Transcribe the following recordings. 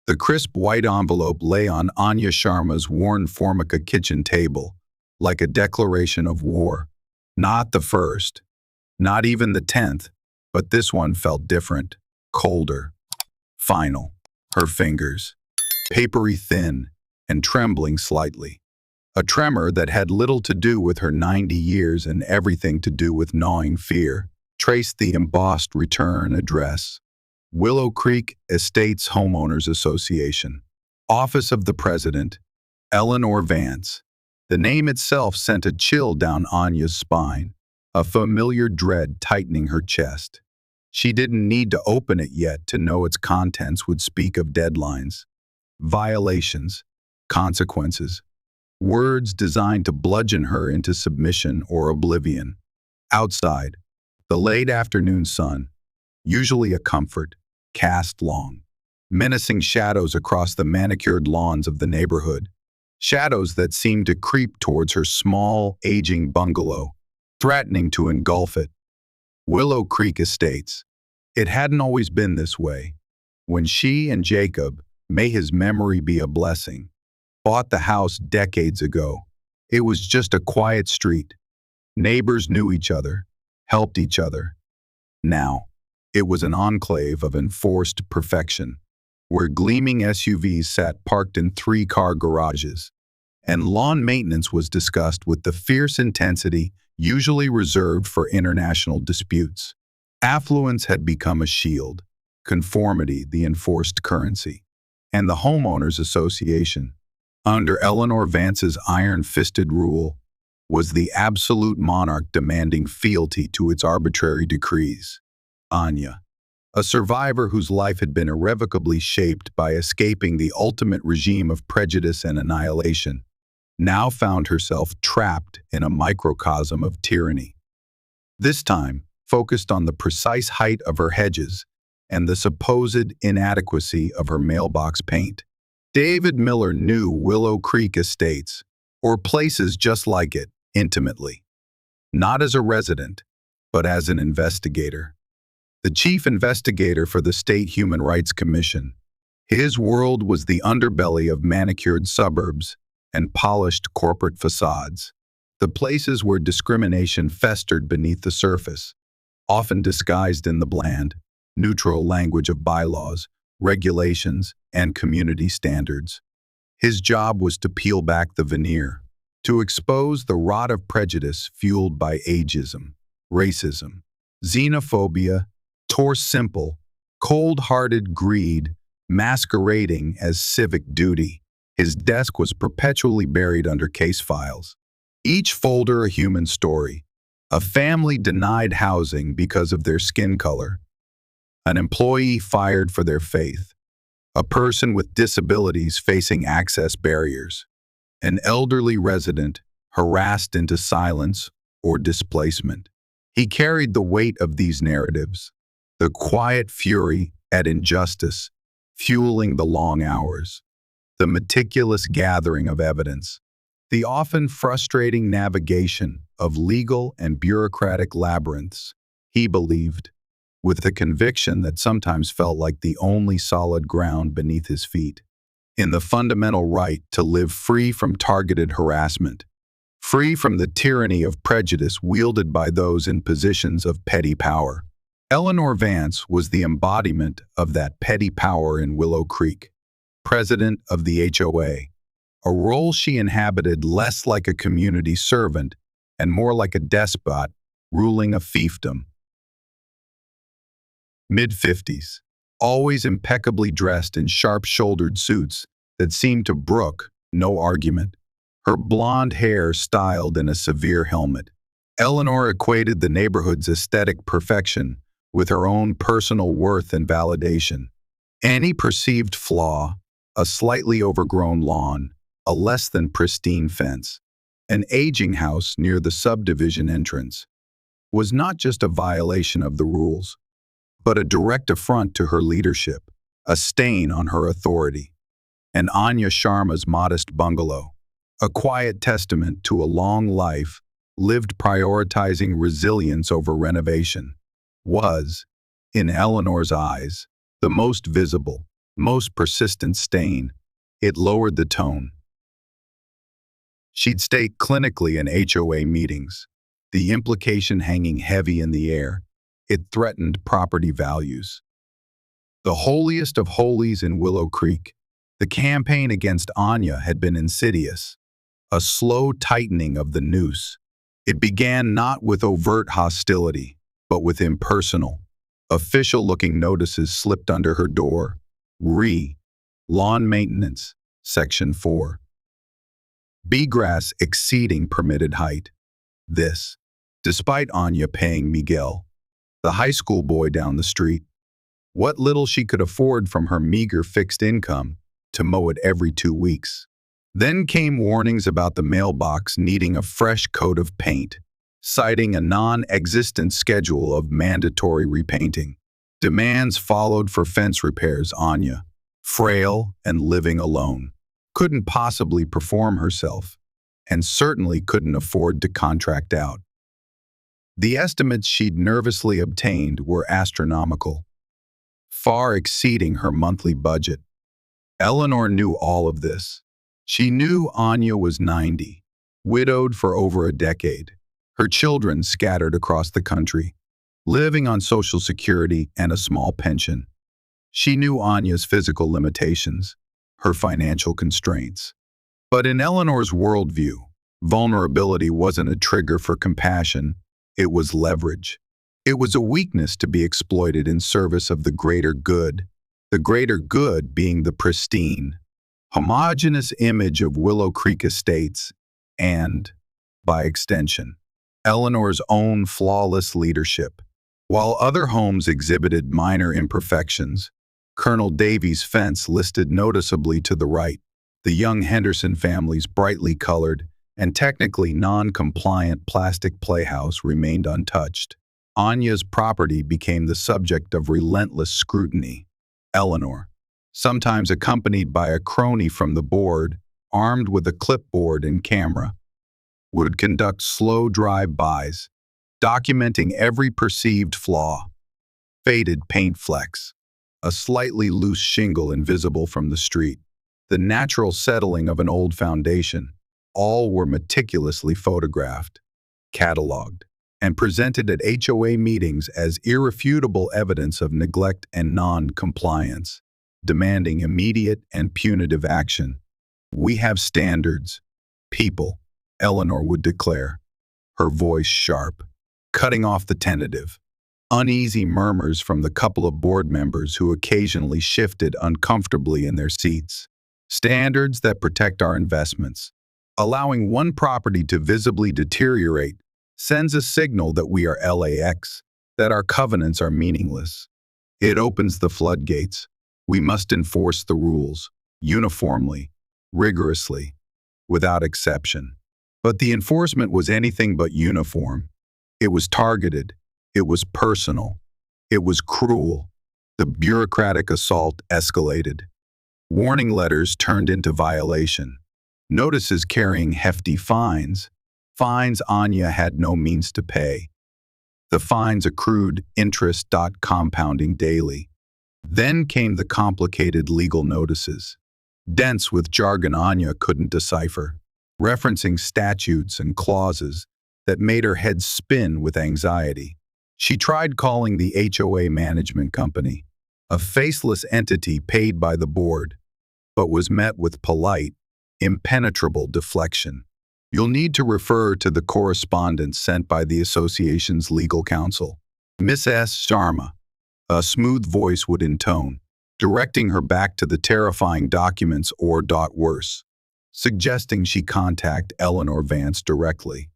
The crisp white envelope lay on Anya Sharma's worn Formica kitchen table, like a declaration of war. Not the first, not even the 10th, but this one felt different, colder, final. Her fingers, papery thin and trembling slightly. A tremor that had little to do with her 90 years and everything to do with gnawing fear, traced the embossed return address. Willow Creek Estates Homeowners Association. Office of the President, Eleanor Vance. The name itself sent a chill down Anya's spine, a familiar dread tightening her chest. She didn't need to open it yet to know its contents would speak of deadlines, violations, consequences, words designed to bludgeon her into submission or oblivion. Outside, the late afternoon sun, usually a comfort, cast long, menacing shadows across the manicured lawns of the neighborhood, shadows that seemed to creep towards her small, aging bungalow, threatening to engulf it. Willow Creek Estates. It hadn't always been this way. When she and Jacob, may his memory be a blessing, bought the house decades ago, it was just a quiet street. Neighbors knew each other, helped each other. Now, it was an enclave of enforced perfection, where gleaming SUVs sat parked in 3-car garages, and lawn maintenance was discussed with the fierce intensity usually reserved for international disputes. Affluence had become a shield, conformity the enforced currency, and the Homeowners Association, under Eleanor Vance's iron-fisted rule, was the absolute monarch demanding fealty to its arbitrary decrees. Anya, a survivor whose life had been irrevocably shaped by escaping the ultimate regime of prejudice and annihilation, now found herself trapped in a microcosm of tyranny. This time, focused on the precise height of her hedges and the supposed inadequacy of her mailbox paint. David Miller knew Willow Creek Estates, or places just like it, intimately. Not as a resident, but as an investigator. The Chief Investigator for the State Human Rights Commission. His world was the underbelly of manicured suburbs and polished corporate facades, the places where discrimination festered beneath the surface, often disguised in the bland, neutral language of bylaws, regulations, and community standards. His job was to peel back the veneer, to expose the rot of prejudice fueled by ageism, racism, xenophobia, tore simple, cold-hearted greed masquerading as civic duty. His desk was perpetually buried under case files, each folder a human story. A family denied housing because of their skin color, an employee fired for their faith, a person with disabilities facing access barriers, an elderly resident harassed into silence or displacement. He carried the weight of these narratives, the quiet fury at injustice, fueling the long hours, the meticulous gathering of evidence, the often frustrating navigation of legal and bureaucratic labyrinths. He believed, with the conviction that sometimes felt like the only solid ground beneath his feet, in the fundamental right to live free from targeted harassment, free from the tyranny of prejudice wielded by those in positions of petty power. Eleanor Vance was the embodiment of that petty power in Willow Creek, president of the HOA, a role she inhabited less like a community servant and more like a despot ruling a fiefdom. Mid-50s, always impeccably dressed in sharp-shouldered suits that seemed to brook no argument, her blonde hair styled in a severe helmet. Eleanor equated the neighborhood's aesthetic perfection with her own personal worth and validation. Any perceived flaw, a slightly overgrown lawn, a less than pristine fence, an aging house near the subdivision entrance, was not just a violation of the rules, but a direct affront to her leadership, a stain on her authority. And Anya Sharma's modest bungalow, a quiet testament to a long life lived prioritizing resilience over renovation, was, in Eleanor's eyes, the most visible, most persistent stain. It lowered the tone. She'd state clinically in HOA meetings, the implication hanging heavy in the air. It threatened property values. The holiest of holies in Willow Creek, the campaign against Anya had been insidious, a slow tightening of the noose. It began not with overt hostility, but with impersonal, official-looking notices slipped under her door. Lawn maintenance, Section 4. Bee-grass exceeding permitted height. This, despite Anya paying Miguel, the high school boy down the street, what little she could afford from her meager fixed income, to mow it every 2 weeks. Then came warnings about the mailbox needing a fresh coat of paint, citing a non-existent schedule of mandatory repainting. Demands followed for fence repairs. Anya, frail and living alone, couldn't possibly perform herself, and certainly couldn't afford to contract out. The estimates she'd nervously obtained were astronomical, far exceeding her monthly budget. Eleanor knew all of this. She knew Anya was 90, widowed for over a decade, her children scattered across the country, living on Social Security and a small pension. She knew Anya's physical limitations, her financial constraints. But in Eleanor's worldview, vulnerability wasn't a trigger for compassion, it was leverage. It was a weakness to be exploited in service of the greater good being the pristine, homogeneous image of Willow Creek Estates and, by extension, Eleanor's own flawless leadership. While other homes exhibited minor imperfections, Colonel Davies' fence listed noticeably to the right. The young Henderson family's brightly colored and technically non-compliant plastic playhouse remained untouched. Anya's property became the subject of relentless scrutiny. Eleanor, sometimes accompanied by a crony from the board, armed with a clipboard and camera, would conduct slow drive-bys, documenting every perceived flaw. Faded paint flecks, a slightly loose shingle invisible from the street, the natural settling of an old foundation, all were meticulously photographed, cataloged, and presented at HOA meetings as irrefutable evidence of neglect and non-compliance, demanding immediate and punitive action. "We have standards, people," Eleanor would declare, her voice sharp, cutting off the tentative, uneasy murmurs from the couple of board members who occasionally shifted uncomfortably in their seats. "Standards that protect our investments. Allowing one property to visibly deteriorate sends a signal that we are LAX, that our covenants are meaningless. It opens the floodgates. We must enforce the rules, uniformly, rigorously, without exception." But the enforcement was anything but uniform. It was targeted. It was personal. It was cruel. The bureaucratic assault escalated. Warning letters turned into violation. Notices carrying hefty fines Anya had no means to pay. The fines accrued interest compounding daily. Then came the complicated legal notices, dense with jargon Anya couldn't decipher, referencing statutes and clauses that made her head spin with anxiety. She tried calling the HOA management company, a faceless entity paid by the board, but was met with polite, impenetrable deflection. "You'll need to refer to the correspondence sent by the association's legal counsel, Miss S. Sharma," a smooth voice would intone, directing her back to the terrifying documents or worse, suggesting she contact Eleanor Vance directly.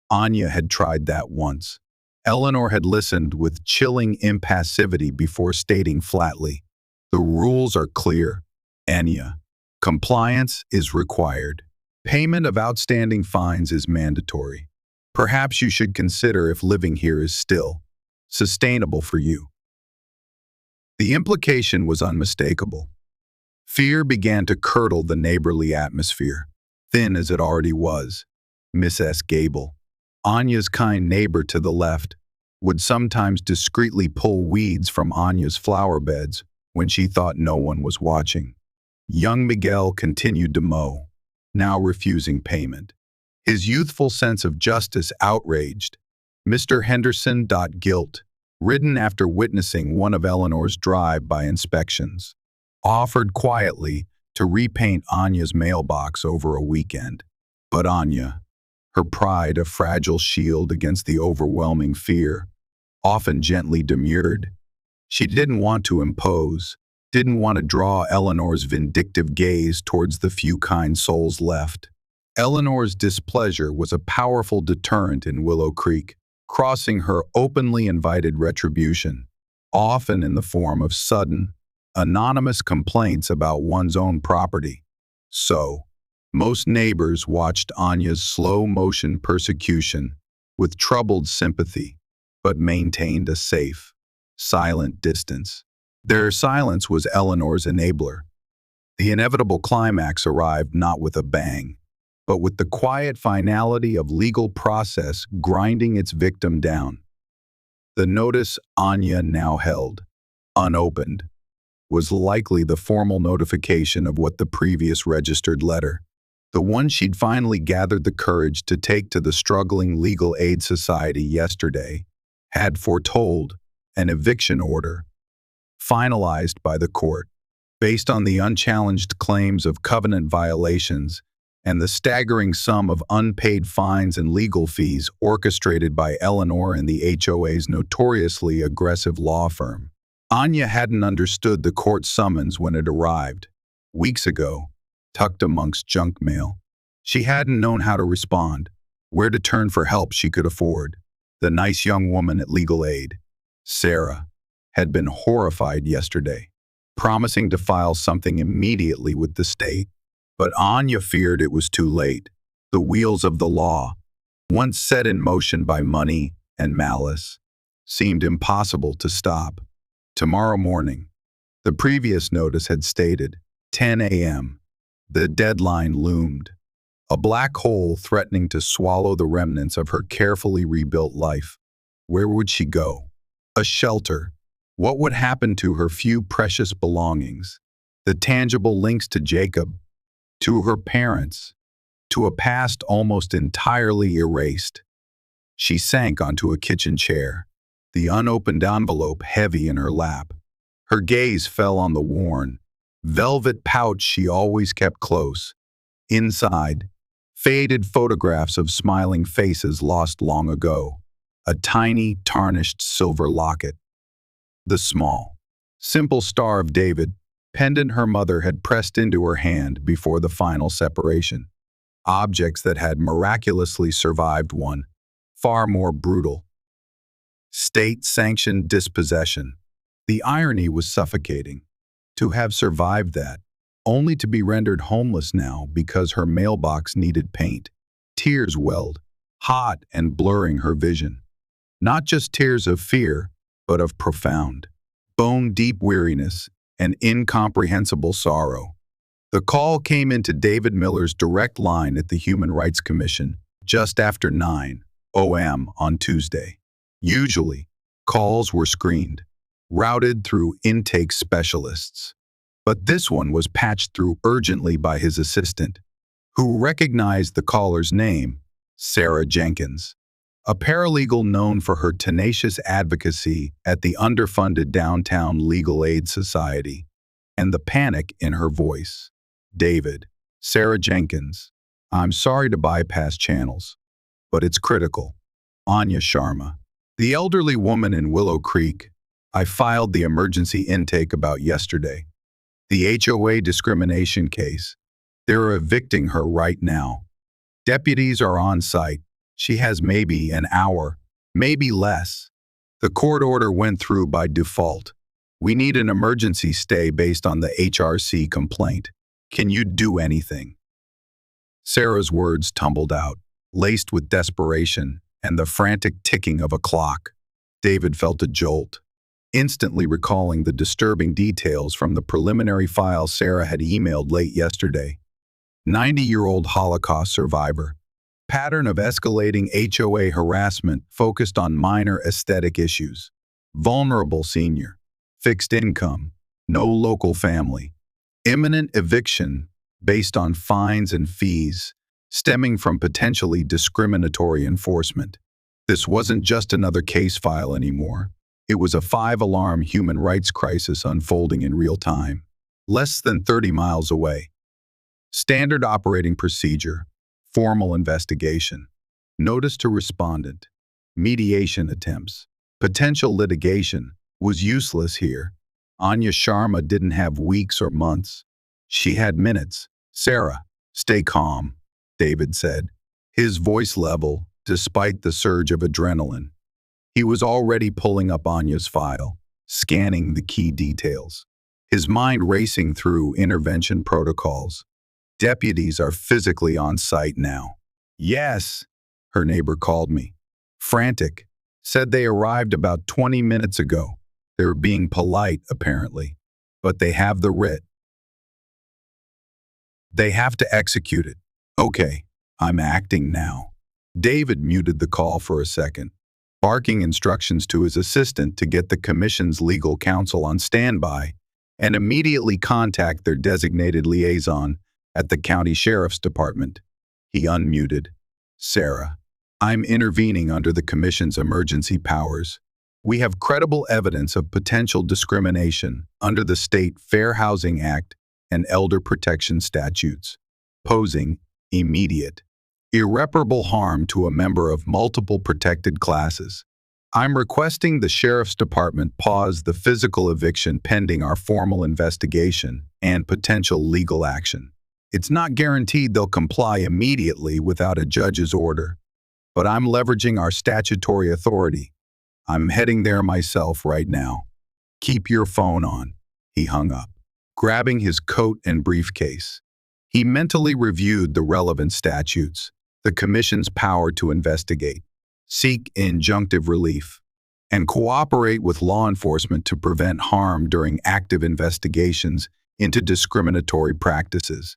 Anya had tried that once. Eleanor had listened with chilling impassivity before stating flatly, "The rules are clear, Anya. Compliance is required. Payment of outstanding fines is mandatory. Perhaps you should consider if living here is still sustainable for you." The implication was unmistakable. Fear began to curdle the neighborly atmosphere, thin as it already was. Miss S. Gable, Anya's kind neighbor to the left, would sometimes discreetly pull weeds from Anya's flower beds when she thought no one was watching. Young Miguel continued to mow, now refusing payment. His youthful sense of justice outraged. Mr. Henderson. Guilt, ridden after witnessing one of Eleanor's drive-by inspections, offered quietly to repaint Anya's mailbox over a weekend. But Anya, her pride a fragile shield against the overwhelming fear, often gently demurred. She didn't want to impose, didn't want to draw Eleanor's vindictive gaze towards the few kind souls left. Eleanor's displeasure was a powerful deterrent in Willow Creek, crossing her openly invited retribution, often in the form of sudden, anonymous complaints about one's own property. So, most neighbors watched Anya's slow-motion persecution with troubled sympathy, but maintained a safe, silent distance. Their silence was Eleanor's enabler. The inevitable climax arrived not with a bang, but with the quiet finality of legal process grinding its victim down. The notice Anya now held, unopened, was likely the formal notification of what the previous registered letter, the one she'd finally gathered the courage to take to the struggling legal aid society yesterday, had foretold: an eviction order, finalized by the court, based on the unchallenged claims of covenant violations and the staggering sum of unpaid fines and legal fees orchestrated by Eleanor and the HOA's notoriously aggressive law firm. Anya hadn't understood the court summons when it arrived, weeks ago, tucked amongst junk mail. She hadn't known how to respond, where to turn for help she could afford. The nice young woman at legal aid, Sarah, had been horrified yesterday, promising to file something immediately with the state. But Anya feared it was too late. The wheels of the law, once set in motion by money and malice, seemed impossible to stop. Tomorrow morning, the previous notice had stated, 10 a.m. The deadline loomed, a black hole threatening to swallow the remnants of her carefully rebuilt life. Where would she go? A shelter. What would happen to her few precious belongings? The tangible links to Jacob, to her parents, to a past almost entirely erased. She sank onto a kitchen chair, the unopened envelope heavy in her lap. Her gaze fell on the worn, velvet pouch she always kept close. Inside, faded photographs of smiling faces lost long ago, a tiny, tarnished silver locket. The small, simple Star of David pendant her mother had pressed into her hand before the final separation. Objects that had miraculously survived one, far more brutal, state-sanctioned dispossession. The irony was suffocating. To have survived that, only to be rendered homeless now because her mailbox needed paint. Tears welled, hot and blurring her vision. Not just tears of fear, but of profound, bone-deep weariness and incomprehensible sorrow. The call came into David Miller's direct line at the Human Rights Commission just after 9 p.m. on Tuesday. Usually, calls were screened, routed through intake specialists. But this one was patched through urgently by his assistant, who recognized the caller's name, Sarah Jenkins, a paralegal known for her tenacious advocacy at the underfunded downtown Legal Aid Society, and the panic in her voice. David, Sarah Jenkins, I'm sorry to bypass channels, but it's critical. Anya Sharma, the elderly woman in Willow Creek I filed the emergency intake about yesterday. The HOA discrimination case. They're evicting her right now. Deputies are on site. She has maybe an hour, maybe less. The court order went through by default. We need an emergency stay based on the HRC complaint. Can you do anything? Sarah's words tumbled out, laced with desperation and the frantic ticking of a clock. David felt a jolt, instantly recalling the disturbing details from the preliminary file Sarah had emailed late yesterday. 90-year-old Holocaust survivor. Pattern of escalating HOA harassment focused on minor aesthetic issues. Vulnerable senior. Fixed income. no local family. Imminent eviction based on fines and fees stemming from potentially discriminatory enforcement. This wasn't just another case file anymore. It was a five-alarm human rights crisis unfolding in real time, less than 30 miles away. Standard operating procedure, formal investigation, notice to respondent, mediation attempts. Potential litigation was useless here. Anya Sharma didn't have weeks or months. She had minutes. "Sarah, stay calm," David said, his voice level despite the surge of adrenaline. He was already pulling up Anya's file, scanning the key details, his mind racing through intervention protocols. "Deputies are physically on site now." "Yes," her neighbor called me, frantic. "Said they arrived about 20 minutes ago. They were being polite, apparently, but they have the writ. They have to execute it." "Okay, I'm acting now." David muted the call for a second, barking instructions to his assistant to get the commission's legal counsel on standby and immediately contact their designated liaison at the county sheriff's department. He unmuted. "Sarah, I'm intervening under the commission's emergency powers. We have credible evidence of potential discrimination under the State Fair Housing Act and Elder Protection statutes, posing immediate, irreparable harm to a member of multiple protected classes. I'm requesting the Sheriff's Department pause the physical eviction pending our formal investigation and potential legal action. It's not guaranteed they'll comply immediately without a judge's order, but I'm leveraging our statutory authority. I'm heading there myself right now. Keep your phone on." He hung up, grabbing his coat and briefcase. He mentally reviewed the relevant statutes, the Commission's power to investigate, seek injunctive relief, and cooperate with law enforcement to prevent harm during active investigations into discriminatory practices.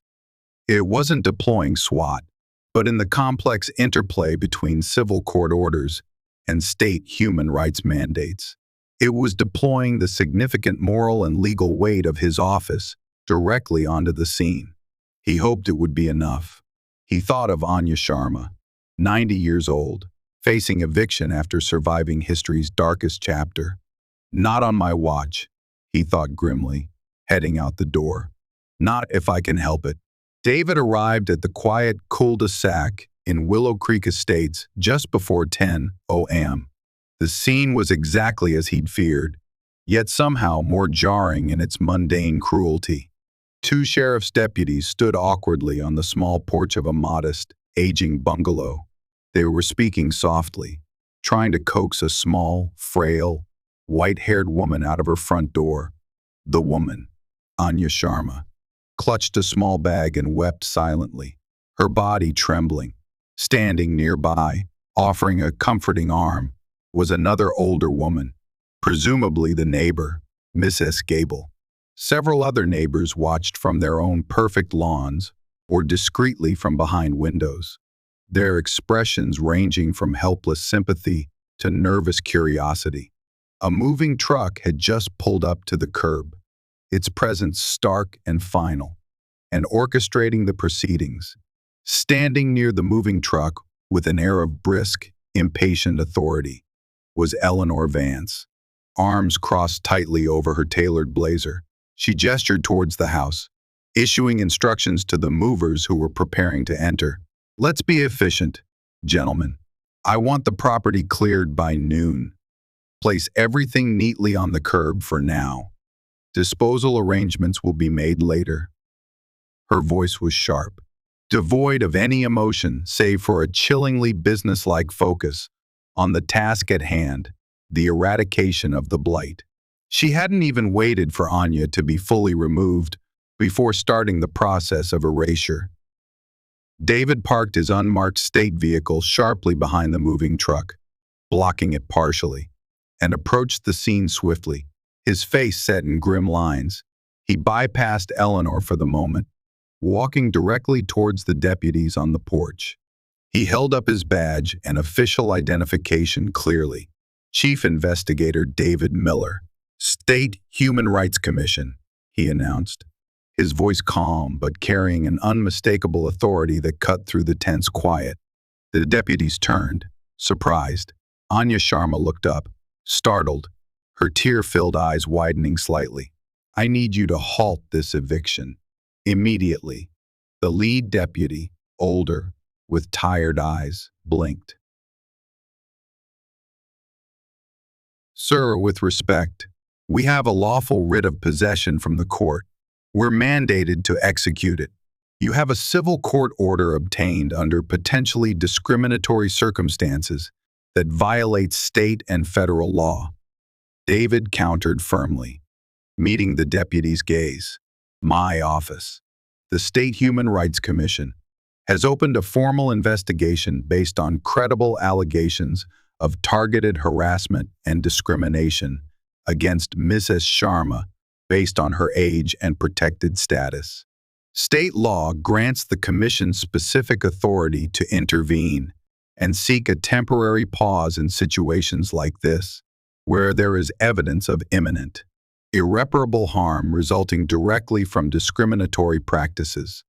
It wasn't deploying SWAT, but in the complex interplay between civil court orders and state human rights mandates. It was deploying the significant moral and legal weight of his office directly onto the scene. He hoped it would be enough. He thought of Anya Sharma, 90 years old, facing eviction after surviving history's darkest chapter. "Not on my watch," he thought grimly, heading out the door. "Not if I can help it." David arrived at the quiet cul-de-sac in Willow Creek Estates just before 10 a.m. The scene was exactly as he'd feared, yet somehow more jarring in its mundane cruelty. Two sheriff's deputies stood awkwardly on the small porch of a modest, aging bungalow. They were speaking softly, trying to coax a small, frail, white-haired woman out of her front door. The woman, Anya Sharma, clutched a small bag and wept silently, her body trembling. Standing nearby, offering a comforting arm, was another older woman, presumably the neighbor, Mrs. Gable. Several other neighbors watched from their own perfect lawns or discreetly from behind windows, their expressions ranging from helpless sympathy to nervous curiosity. A moving truck had just pulled up to the curb, its presence stark and final, and orchestrating the proceedings. Standing near the moving truck with an air of brisk, impatient authority was Eleanor Vance, arms crossed tightly over her tailored blazer. She gestured towards the house, issuing instructions to the movers who were preparing to enter. "Let's be efficient, gentlemen. I want the property cleared by noon. Place everything neatly on the curb for now. Disposal arrangements will be made later." Her voice was sharp, devoid of any emotion save for a chillingly businesslike focus on the task at hand, the eradication of the blight. She hadn't even waited for Anya to be fully removed before starting the process of erasure. David parked his unmarked state vehicle sharply behind the moving truck, blocking it partially, and approached the scene swiftly, his face set in grim lines. He bypassed Eleanor for the moment, walking directly towards the deputies on the porch. He held up his badge and official identification clearly. Chief Investigator David Miller, State Human Rights Commission. he announced, his voice calm but carrying an unmistakable authority that cut through the tense quiet. The deputies turned, surprised. Anya Sharma looked up, startled, her tear-filled eyes widening slightly. "I need you to halt this eviction. Immediately." The lead deputy, older, with tired eyes, blinked. "Sir, with respect, we have a lawful writ of possession from the court. We're mandated to execute it. You have a civil court order obtained under potentially discriminatory circumstances that violates state and federal law." David countered firmly, meeting the deputy's gaze. "My office, the State Human Rights Commission, has opened a formal investigation based on credible allegations of targeted harassment and discrimination against Mrs. Sharma based on her age and protected status. State law grants the Commission specific authority to intervene and seek a temporary pause in situations like this, where there is evidence of imminent, irreparable harm resulting directly from discriminatory practices.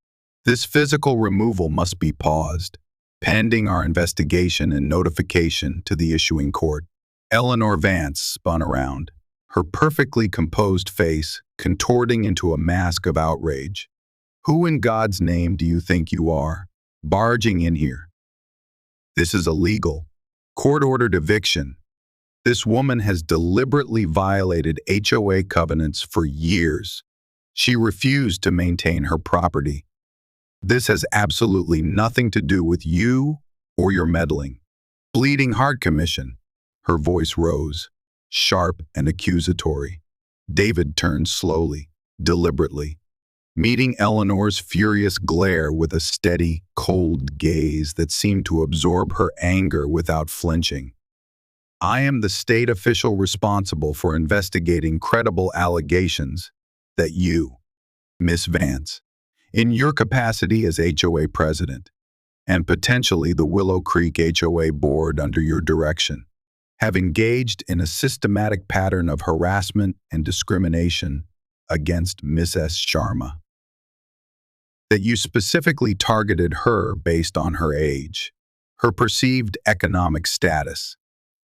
This physical removal must be paused, pending our investigation and notification to the issuing court." Eleanor Vance spun around, her perfectly composed face contorting into a mask of outrage. "Who in God's name do you think you are, barging in here? This is illegal, court-ordered eviction. This woman has deliberately violated HOA covenants for years. She refused to maintain her property. This has absolutely nothing to do with you or your meddling." "Bleeding Heart Commission." Her voice rose, sharp and accusatory. David turned slowly, deliberately, meeting Eleanor's furious glare with a steady, cold gaze that seemed to absorb her anger without flinching. "I am the state official responsible for investigating credible allegations that you, Miss Vance, in your capacity as HOA president, and potentially the Willow Creek HOA board under your direction, have engaged in a systematic pattern of harassment and discrimination against Mrs. Sharma. That you specifically targeted her based on her age, her perceived economic status,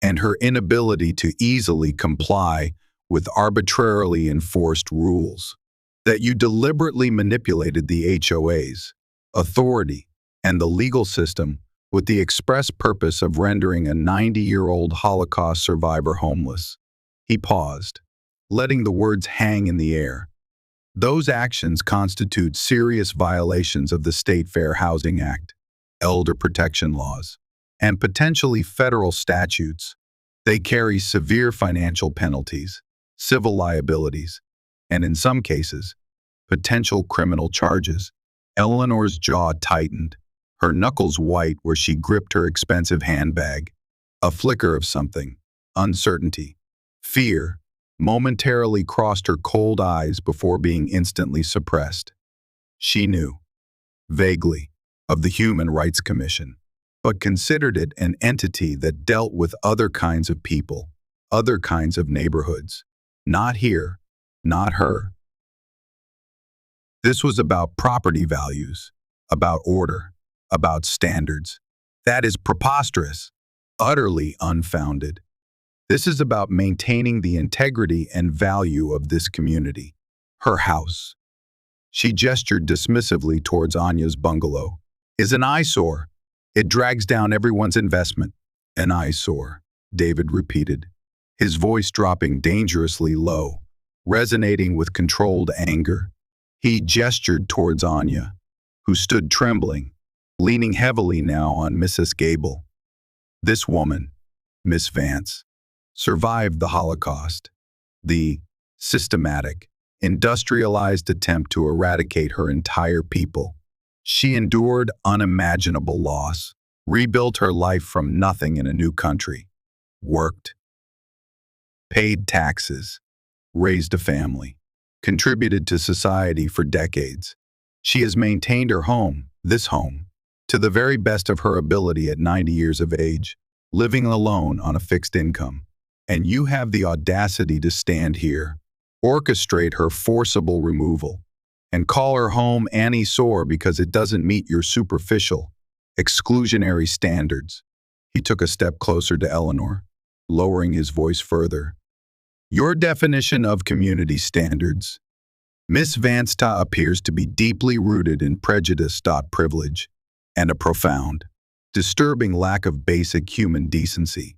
and her inability to easily comply with arbitrarily enforced rules. That you deliberately manipulated the HOA's authority and the legal system with the express purpose of rendering a 90-year-old Holocaust survivor homeless." He paused, letting the words hang in the air. "Those actions constitute serious violations of the State Fair Housing Act, elder protection laws, and potentially federal statutes. They carry severe financial penalties, civil liabilities, and in some cases, potential criminal charges." Eleanor's jaw tightened, her knuckles white where she gripped her expensive handbag. A flicker of something, uncertainty, fear, momentarily crossed her cold eyes before being instantly suppressed. She knew, vaguely, of the Human Rights Commission, but considered it an entity that dealt with other kinds of people, other kinds of neighborhoods. Not here, not her. This was about property values, about order, about standards. That is preposterous, utterly unfounded. This is about maintaining the integrity and value of this community, her house. She gestured dismissively towards Anya's bungalow. "Is an eyesore. It drags down everyone's investment." "An eyesore," David repeated, his voice dropping dangerously low, resonating with controlled anger. He gestured towards Anya, who stood trembling, leaning heavily now on Mrs. Gable. "This woman, Miss Vance, survived the Holocaust, the systematic, industrialized attempt to eradicate her entire people. She endured unimaginable loss, rebuilt her life from nothing in a new country, worked, paid taxes, raised a family, contributed to society for decades. She has maintained her home, this home, to the very best of her ability at 90 years of age, living alone on a fixed income. And you have the audacity to stand here, orchestrate her forcible removal, and call her home eyesore because it doesn't meet your superficial, exclusionary standards. He took a step closer to Eleanor, lowering his voice further. Your definition of community standards. Miss Vansta appears to be deeply rooted in prejudice, privilege, and a profound, disturbing lack of basic human decency.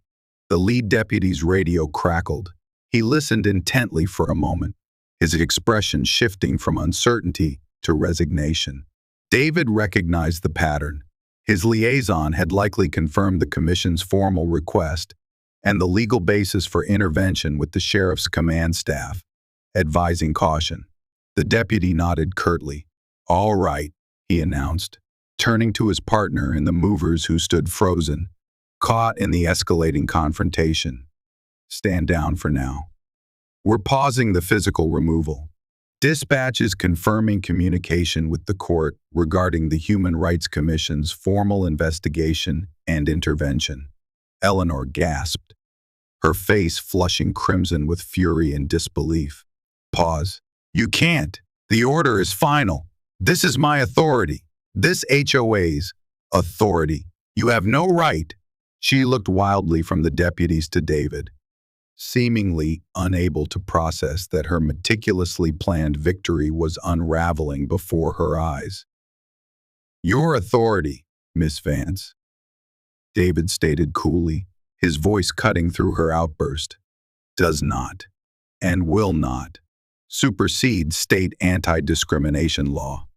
The lead deputy's radio crackled. He listened intently for a moment, his expression shifting from uncertainty to resignation. David recognized the pattern. His liaison had likely confirmed the commission's formal request and the legal basis for intervention with the sheriff's command staff, advising caution. The deputy nodded curtly. All right, he announced, turning to his partner and the movers who stood frozen, caught in the escalating confrontation. Stand down for now. We're pausing the physical removal. Dispatch is confirming communication with the court regarding the Human Rights Commission's formal investigation and intervention. Eleanor gasped, her face flushing crimson with fury and disbelief. Pause. You can't. The order is final. This is my authority. This HOA's authority. You have no right. She looked wildly from the deputies to David, seemingly unable to process that her meticulously planned victory was unraveling before her eyes. Your authority, Miss Vance, David stated coolly, his voice cutting through her outburst, does not, and will not, supersede state anti-discrimination law.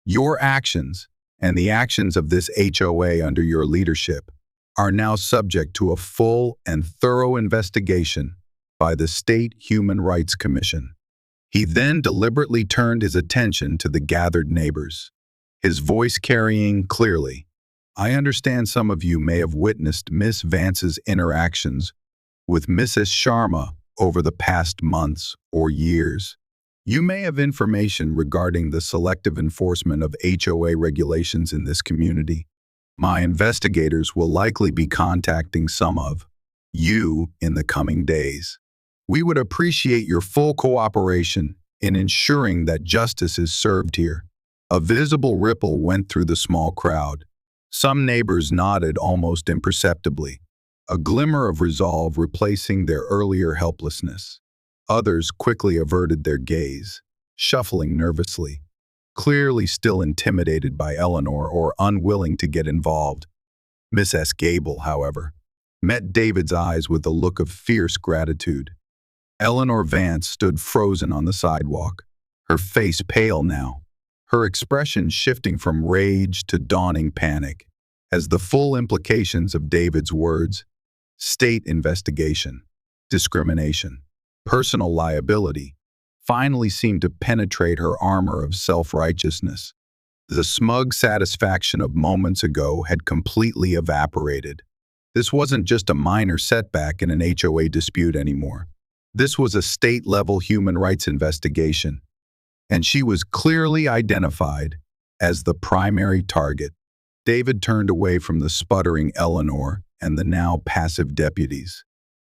Your actions, and the actions of this HOA under your leadership, are now subject to a full and thorough investigation by the State Human Rights Commission. He then deliberately turned his attention to the gathered neighbors, his voice carrying clearly, I understand some of you may have witnessed Miss Vance's interactions with Mrs. Sharma over the past months or years. You may have information regarding the selective enforcement of HOA regulations in this community. My investigators will likely be contacting some of you in the coming days. We would appreciate your full cooperation in ensuring that justice is served here. A visible ripple went through the small crowd. Some neighbors nodded almost imperceptibly, a glimmer of resolve replacing their earlier helplessness. Others quickly averted their gaze, shuffling nervously, clearly still intimidated by Eleanor or unwilling to get involved. Miss S. Gable, however, met David's eyes with a look of fierce gratitude. Eleanor Vance stood frozen on the sidewalk, her face pale now, her expression shifting from rage to dawning panic, as the full implications of David's words, state investigation, discrimination, personal liability, finally seemed to penetrate her armor of self-righteousness. The smug satisfaction of moments ago had completely evaporated. This wasn't just a minor setback in an HOA dispute anymore. This was a state-level human rights investigation, and she was clearly identified as the primary target. David turned away from the sputtering Eleanor and the now passive deputies.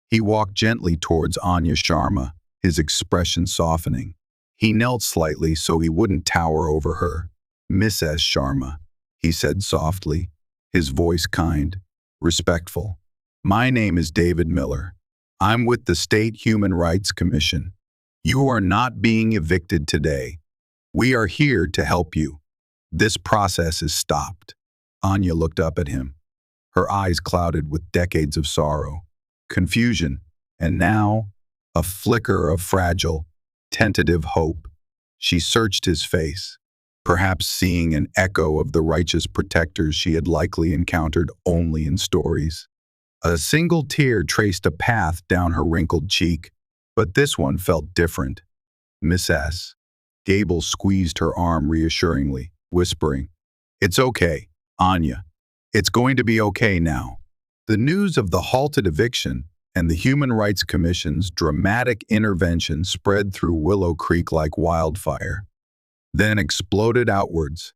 He walked gently towards Anya Sharma, his expression softening. He knelt slightly so he wouldn't tower over her. Miss S. Sharma, he said softly, his voice kind, respectful. My name is David Miller. I'm with the State Human Rights Commission. You are not being evicted today. We are here to help you. This process is stopped. Anya looked up at him, her eyes clouded with decades of sorrow, confusion, and now a flicker of fragile, tentative hope. She searched his face, perhaps seeing an echo of the righteous protectors she had likely encountered only in stories. A single tear traced a path down her wrinkled cheek, but this one felt different. Miss S. Gable squeezed her arm reassuringly, whispering, It's okay, Anya. It's going to be okay now. The news of the halted eviction and the Human Rights Commission's dramatic intervention spread through Willow Creek like wildfire, then exploded outwards,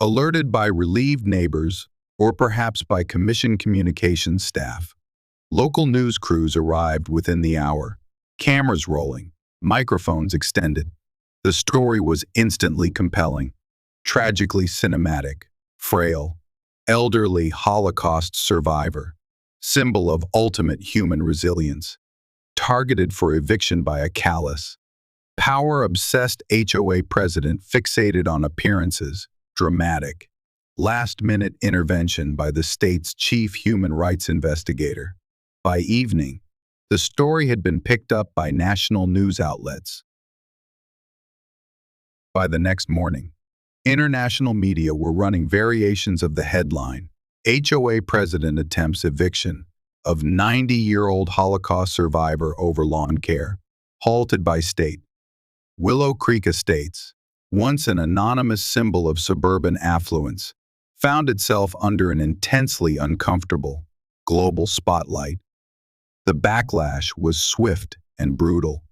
alerted by relieved neighbors or perhaps by Commission communications staff. Local news crews arrived within the hour, cameras rolling, microphones extended. The story was instantly compelling, tragically cinematic, frail, elderly Holocaust survivor, symbol of ultimate human resilience, targeted for eviction by a callous, power-obsessed HOA president fixated on appearances, dramatic, last-minute intervention by the state's chief human rights investigator. By evening, the story had been picked up by national news outlets. By the next morning, international media were running variations of the headline, HOA president attempts eviction of 90-year-old Holocaust survivor over lawn care, halted by state. Willow Creek Estates, once an anonymous symbol of suburban affluence, found itself under an intensely uncomfortable global spotlight. The backlash was swift and brutal.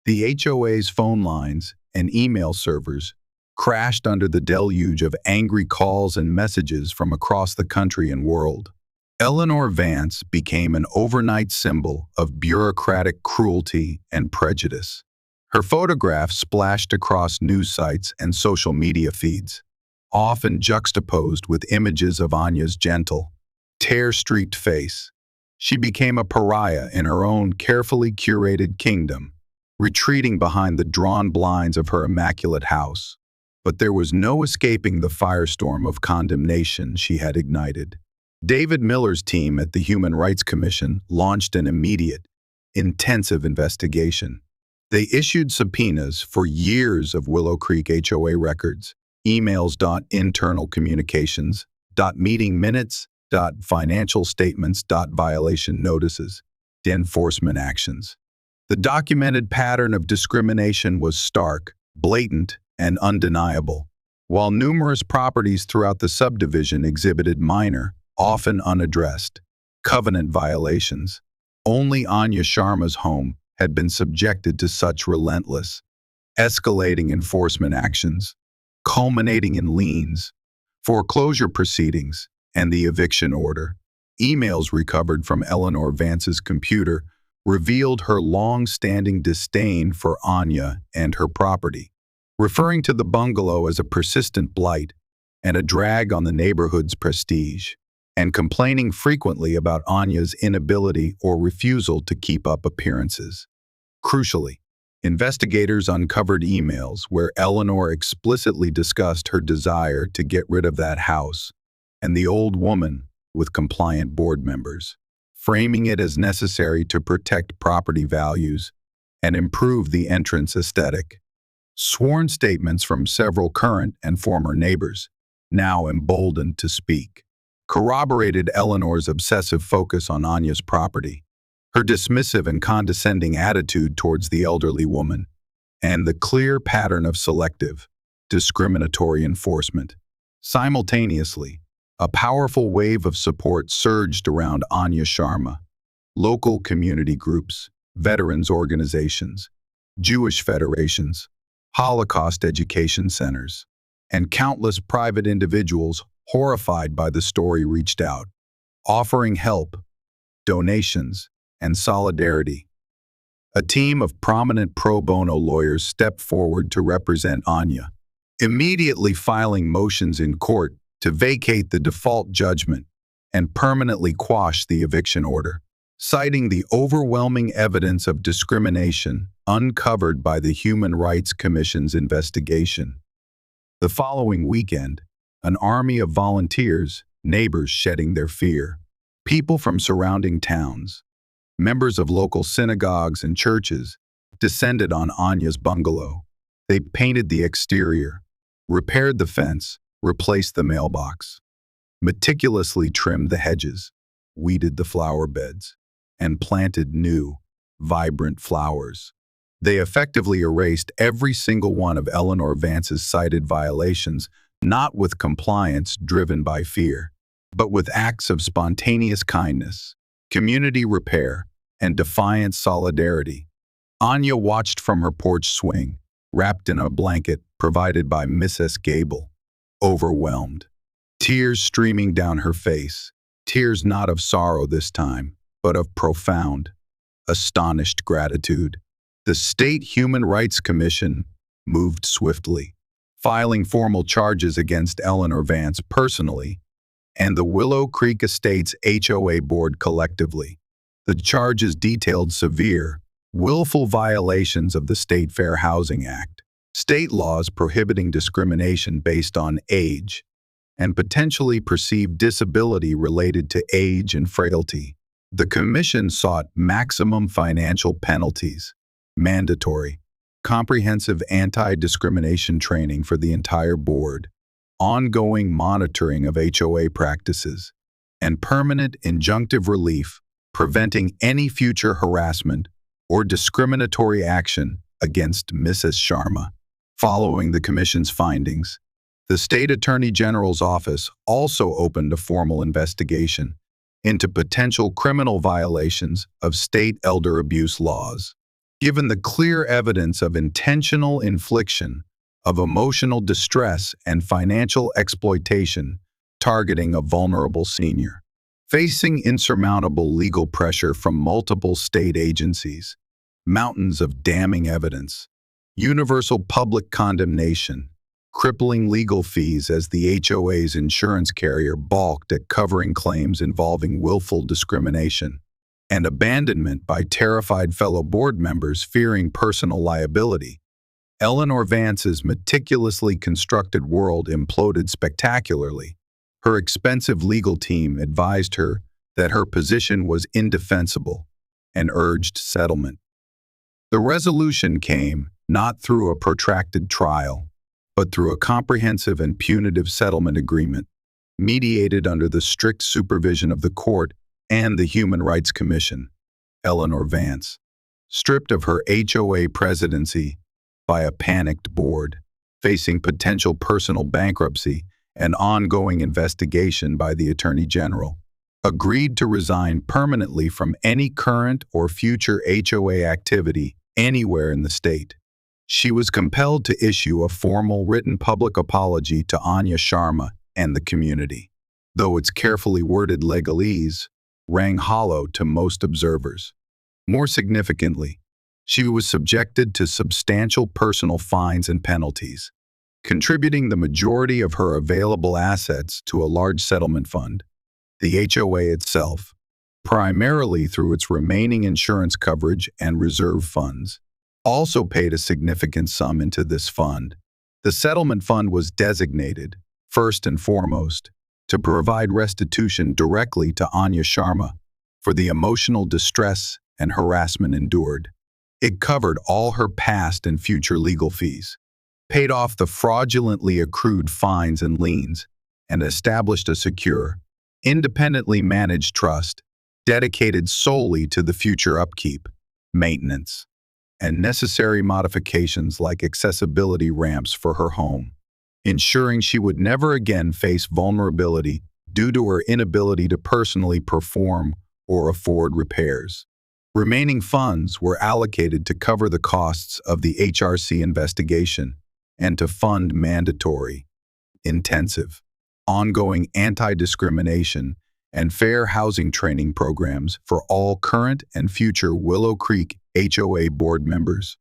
The HOA's phone lines and email servers crashed under the deluge of angry calls and messages from across the country and world. Eleanor Vance became an overnight symbol of bureaucratic cruelty and prejudice. Her photograph splashed across news sites and social media feeds, often juxtaposed with images of Anya's gentle, tear-streaked face. She became a pariah in her own carefully curated kingdom, retreating behind the drawn blinds of her immaculate house. But there was no escaping the firestorm of condemnation she had ignited. David Miller's team at the Human Rights Commission launched an immediate, intensive investigation. They issued subpoenas for years of Willow Creek HOA records, emails, internal communications, meeting minutes, financial statements, violation notices, enforcement actions. The documented pattern of discrimination was stark, blatant, and undeniable. While numerous properties throughout the subdivision exhibited minor, often unaddressed, covenant violations, only Anya Sharma's home had been subjected to such relentless, escalating enforcement actions, culminating in liens, foreclosure proceedings, and the eviction order. Emails recovered from Eleanor Vance's computer revealed her long-standing disdain for Anya and her property, referring to the bungalow as a persistent blight and a drag on the neighborhood's prestige, and complaining frequently about Anya's inability or refusal to keep up appearances. Crucially, investigators uncovered emails where Eleanor explicitly discussed her desire to get rid of that house and the old woman with compliant board members, framing it as necessary to protect property values and improve the entrance aesthetic. Sworn statements from several current and former neighbors, now emboldened to speak, corroborated Eleanor's obsessive focus on Anya's property, her dismissive and condescending attitude towards the elderly woman, and the clear pattern of selective, discriminatory enforcement. Simultaneously, a powerful wave of support surged around Anya Sharma. Local community groups, veterans organizations, Jewish federations, Holocaust education centers, and countless private individuals horrified by the story reached out, offering help, donations, and solidarity. A team of prominent pro bono lawyers stepped forward to represent Anya, immediately filing motions in court to vacate the default judgment and permanently quash the eviction order, citing the overwhelming evidence of discrimination uncovered by the Human Rights Commission's investigation. The following weekend, an army of volunteers, neighbors shedding their fear, people from surrounding towns, members of local synagogues and churches, descended on Anya's bungalow. They painted the exterior, repaired the fence, replaced the mailbox, meticulously trimmed the hedges, weeded the flower beds, and planted new, vibrant flowers. They effectively erased every single one of Eleanor Vance's cited violations, not with compliance driven by fear, but with acts of spontaneous kindness, community repair, and defiant solidarity. Anya watched from her porch swing, wrapped in a blanket provided by Mrs. Gable, overwhelmed, tears streaming down her face, tears not of sorrow this time, but of profound, astonished gratitude. The State Human Rights Commission moved swiftly, filing formal charges against Eleanor Vance personally and the Willow Creek Estates HOA board collectively. The charges detailed severe, willful violations of the State Fair Housing Act, state laws prohibiting discrimination based on age, and potentially perceived disability related to age and frailty. The Commission sought maximum financial penalties, mandatory, comprehensive anti-discrimination training for the entire board, ongoing monitoring of HOA practices, and permanent injunctive relief preventing any future harassment or discriminatory action against Mrs. Sharma. Following the Commission's findings, the State Attorney General's office also opened a formal investigation into potential criminal violations of state elder abuse laws. Given the clear evidence of intentional infliction of emotional distress and financial exploitation targeting a vulnerable senior, facing insurmountable legal pressure from multiple state agencies, mountains of damning evidence, universal public condemnation, crippling legal fees as the HOA's insurance carrier balked at covering claims involving willful discrimination, and abandonment by terrified fellow board members fearing personal liability, Eleanor Vance's meticulously constructed world imploded spectacularly. Her expensive legal team advised her that her position was indefensible and urged settlement. The resolution came not through a protracted trial, but through a comprehensive and punitive settlement agreement, mediated under the strict supervision of the court and the Human Rights Commission. Eleanor Vance, stripped of her HOA presidency by a panicked board, facing potential personal bankruptcy and ongoing investigation by the Attorney General, agreed to resign permanently from any current or future HOA activity anywhere in the state. She was compelled to issue a formal written public apology to Anya Sharma and the community, though its carefully worded legalese rang hollow to most observers. More significantly, she was subjected to substantial personal fines and penalties, contributing the majority of her available assets to a large settlement fund. The HOA itself, primarily through its remaining insurance coverage and reserve funds, also paid a significant sum into this fund. The settlement fund was designated, first and foremost, to provide restitution directly to Anya Sharma for the emotional distress and harassment endured. It covered all her past and future legal fees, paid off the fraudulently accrued fines and liens, and established a secure, independently managed trust dedicated solely to the future upkeep, maintenance, and necessary modifications like accessibility ramps for her home, ensuring she would never again face vulnerability due to her inability to personally perform or afford repairs. Remaining funds were allocated to cover the costs of the HRC investigation and to fund mandatory, intensive, ongoing anti-discrimination and fair housing training programs for all current and future Willow Creek HOA board members.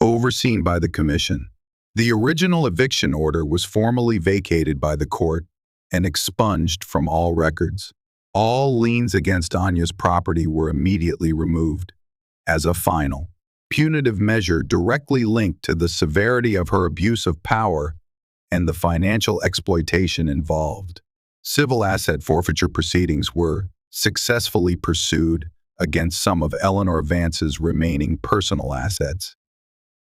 Overseen by the Commission, the original eviction order was formally vacated by the court and expunged from all records. All liens against Anya's property were immediately removed, as a final, punitive measure directly linked to the severity of her abuse of power and the financial exploitation involved. Civil asset forfeiture proceedings were successfully pursued against some of Eleanor Vance's remaining personal assets,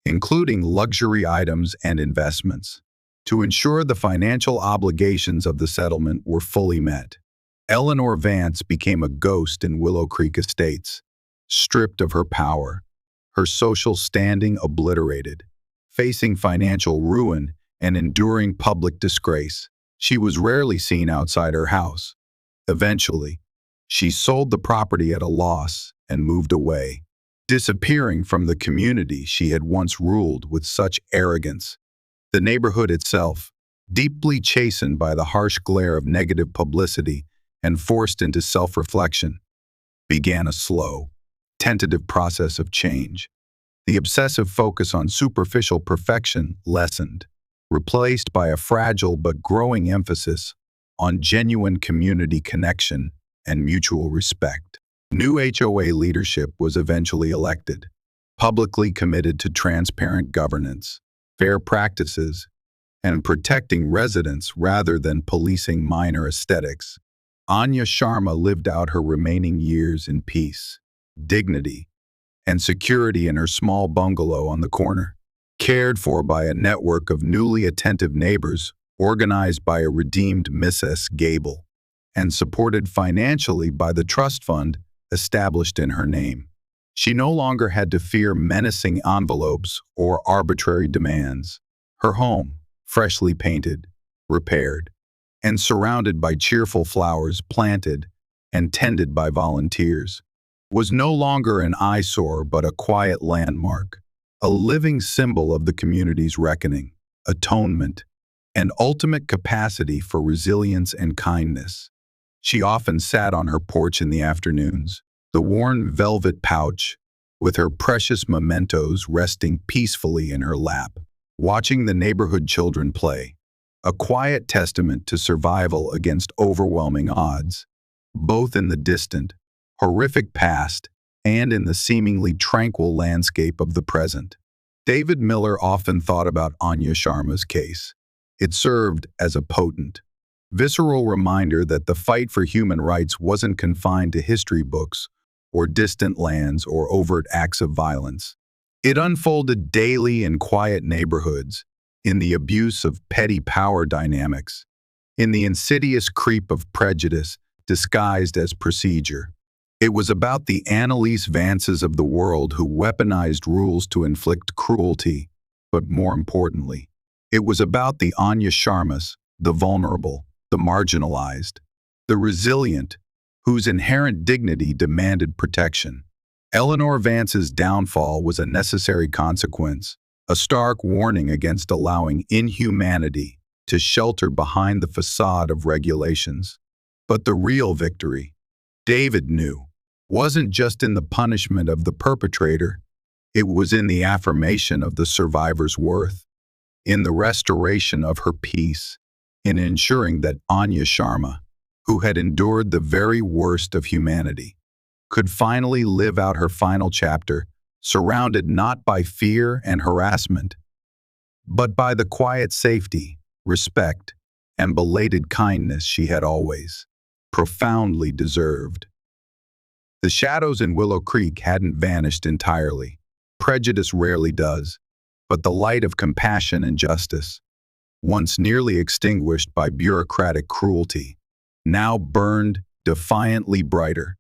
including luxury items and investments, to ensure the financial obligations of the settlement were fully met. Eleanor Vance became a ghost in Willow Creek Estates, stripped of her power, her social standing obliterated, facing financial ruin and enduring public disgrace. She was rarely seen outside her house. Eventually, she sold the property at a loss and moved away, disappearing from the community she had once ruled with such arrogance. The neighborhood itself, deeply chastened by the harsh glare of negative publicity and forced into self-reflection, began a slow, tentative process of change. The obsessive focus on superficial perfection lessened, replaced by a fragile but growing emphasis on genuine community connection and mutual respect. New HOA leadership was eventually elected, publicly committed to transparent governance, fair practices, and protecting residents rather than policing minor aesthetics. Anya Sharma lived out her remaining years in peace, dignity, and security in her small bungalow on the corner, cared for by a network of newly attentive neighbors organized by a redeemed Mrs. Gable, and supported financially by the trust fund established in her name. She no longer had to fear menacing envelopes or arbitrary demands. Her home, freshly painted, repaired, and surrounded by cheerful flowers planted and tended by volunteers, was no longer an eyesore but a quiet landmark, a living symbol of the community's reckoning, atonement, and ultimate capacity for resilience and kindness. She often sat on her porch in the afternoons, the worn velvet pouch, with her precious mementos resting peacefully in her lap, watching the neighborhood children play, a quiet testament to survival against overwhelming odds, both in the distant, horrific past and in the seemingly tranquil landscape of the present. David Miller often thought about Anya Sharma's case. It served as a potent, visceral reminder that the fight for human rights wasn't confined to history books or distant lands or overt acts of violence. It unfolded daily in quiet neighborhoods, in the abuse of petty power dynamics, in the insidious creep of prejudice disguised as procedure. It was about the Annalise Vances of the world who weaponized rules to inflict cruelty, but more importantly, it was about the Anya Sharmas, the vulnerable, the marginalized, the resilient, whose inherent dignity demanded protection. Eleanor Vance's downfall was a necessary consequence, a stark warning against allowing inhumanity to shelter behind the facade of regulations. But the real victory, David knew, wasn't just in the punishment of the perpetrator, it was in the affirmation of the survivor's worth, in the restoration of her peace, in ensuring that Anya Sharma, who had endured the very worst of humanity, could finally live out her final chapter, surrounded not by fear and harassment, but by the quiet safety, respect, and belated kindness she had always profoundly deserved. The shadows in Willow Creek hadn't vanished entirely. Prejudice rarely does, but the light of compassion and justice, once nearly extinguished by bureaucratic cruelty, now burned defiantly brighter.